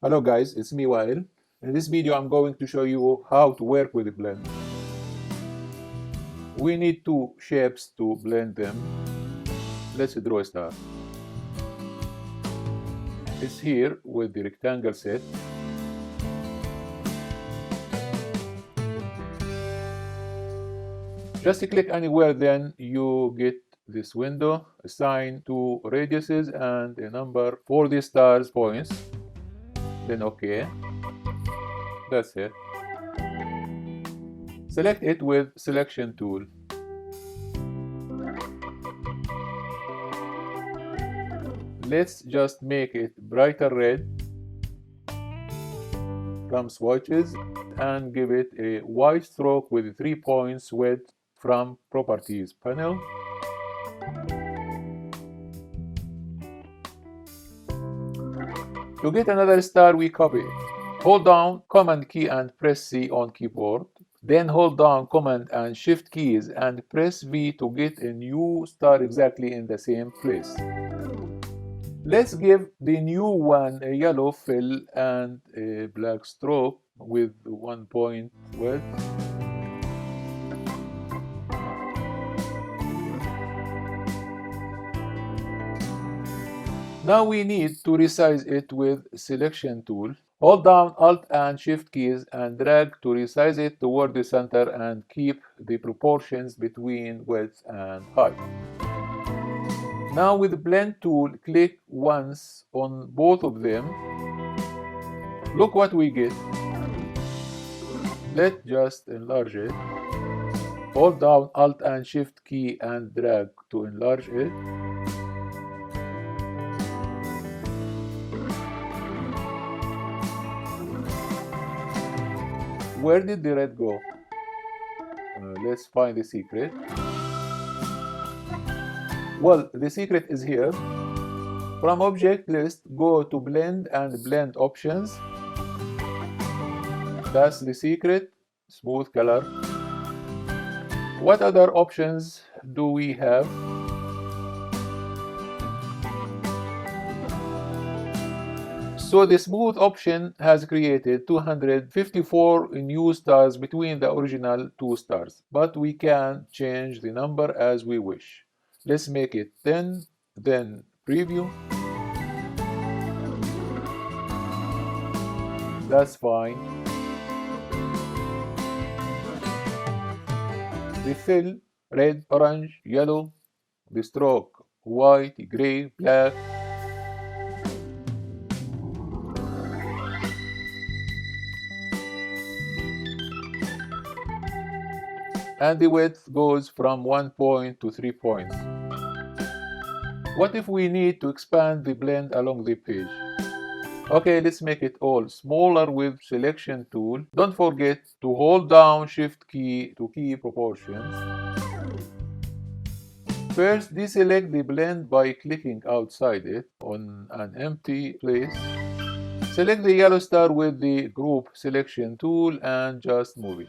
Hello guys, it's me Wael. In this video I'm going to show you how to work with the blend. We need two shapes to blend them. Let's draw a star. It's here with the rectangle set. Just click anywhere, then you get this window. Assign two radiuses and a number for the star's points. Then OK. That's it. Select it with selection tool. Let's just make it brighter red from swatches and give it a white stroke with 3 points width from properties panel. To get another star, we copy it. Hold down Command key and press C on keyboard. Then hold down Command and Shift keys and press V to get a new star exactly in the same place. Let's give the new one a yellow fill and a black stroke with 1 point width. Now we need to resize it with selection tool. Hold down Alt and Shift keys and drag to resize it toward the center and keep the proportions between width and height. Now with the blend tool, click once on both of them. Look what we get. Let's just enlarge it. Hold down Alt and Shift key and drag to enlarge it. Where did the red go? Let's find the secret. Well, the secret is here. From Object List, go to Blend and Blend Options. That's the secret. Smooth color. What other options do we have? So the smooth option has created 254 new stars between the original two stars, but we can change the number as we wish. Let's make it 10, then preview. That's fine. The fill, red, orange, yellow. The stroke, white, gray, black. And the width goes from 1 point to 3 points. What if we need to expand the blend along the page? Okay, let's make it all smaller with selection tool. Don't forget to hold down Shift key to keep proportions. First, deselect the blend by clicking outside it on an empty place. Select the yellow star with the group selection tool and just move it.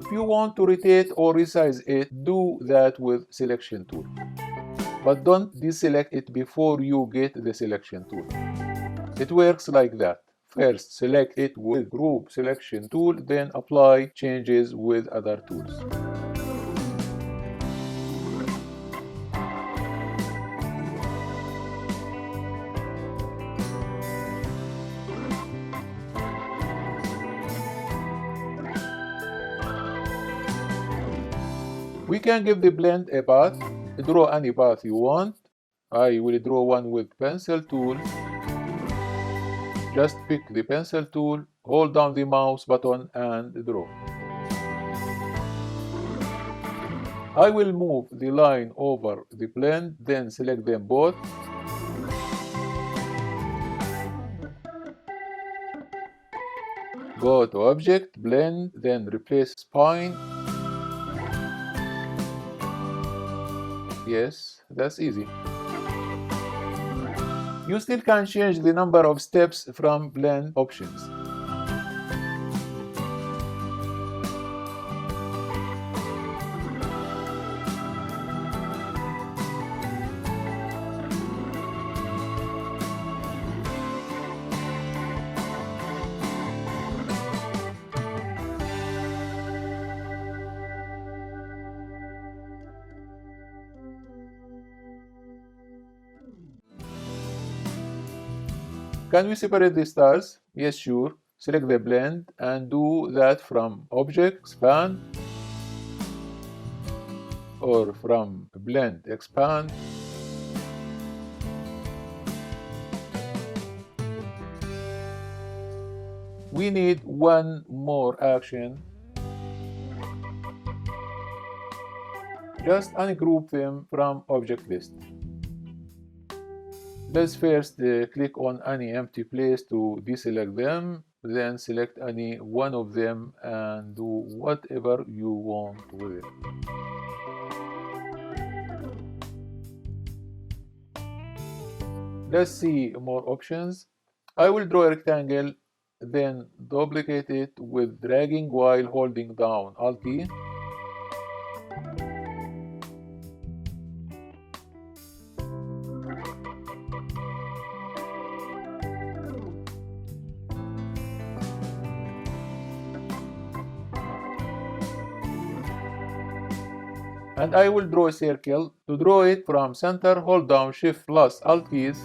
If you want to rotate or resize it, do that with selection tool. But don't deselect it before you get the selection tool. It works like that. First, select it with group selection tool, then apply changes with other tools. We can give the blend a path. Draw any path you want. I will draw one with pencil tool. Just pick the pencil tool, hold down the mouse button and draw. I will move the line over the blend, then select them both. Go to Object, Blend, then replace spine. Yes, that's easy. You still can change the number of steps from blend options. Can we separate the stars? Yes, sure. Select the blend and do that from Object, Expand, or from Blend, Expand. We need one more action. Just ungroup them from Object List. Let's first click on any empty place to deselect them, then select any one of them and do whatever you want with it. Let's see more options. I will draw a rectangle, then duplicate it with dragging while holding down Alt-T. And I will draw a circle. To draw it from center, hold down Shift plus Alt keys.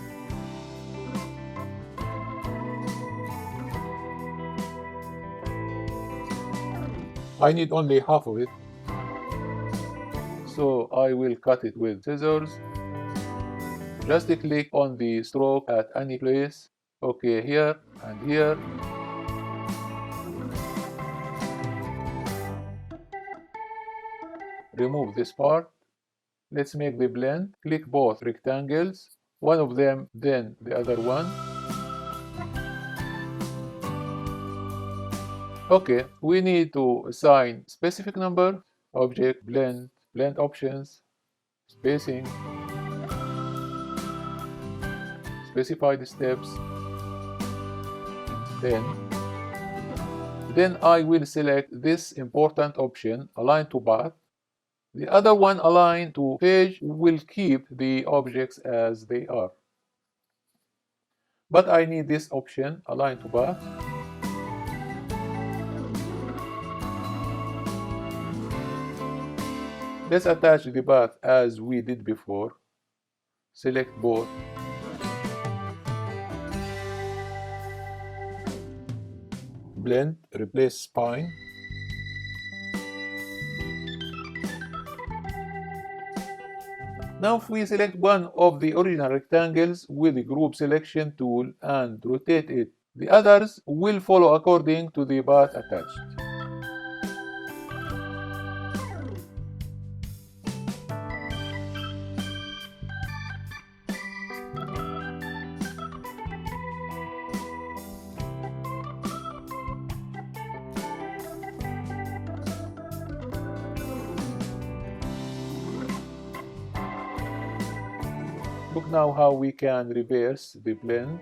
I need only half of it, so I will cut it with scissors. Just click on the stroke at any place. Okay, here and here. Remove this part. Let's make the blend. Click both rectangles, one of them, then the other one. Okay, we need to assign specific number, object, blend, blend options, spacing, specify the steps, 10. Then I will select this important option, align to path. The other one, align to page, will keep the objects as they are. But I need this option, align to path. Let's attach the path as we did before. Select both. Blend, replace spine. Now if we select one of the original rectangles with the group selection tool and rotate it, the others will follow according to the path attached. Look now how we can reverse the blend.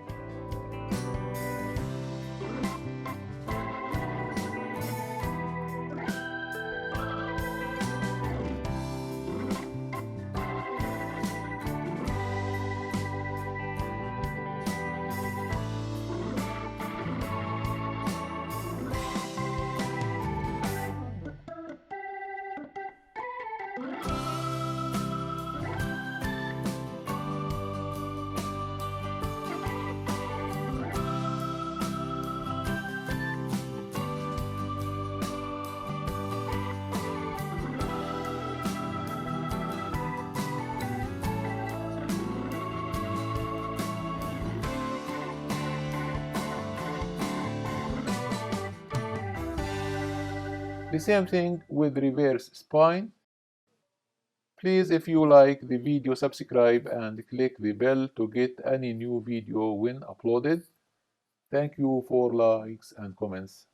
The same thing with reverse spine. Please, if you like the video, subscribe and click the bell to get any new video when uploaded. Thank you for likes and comments.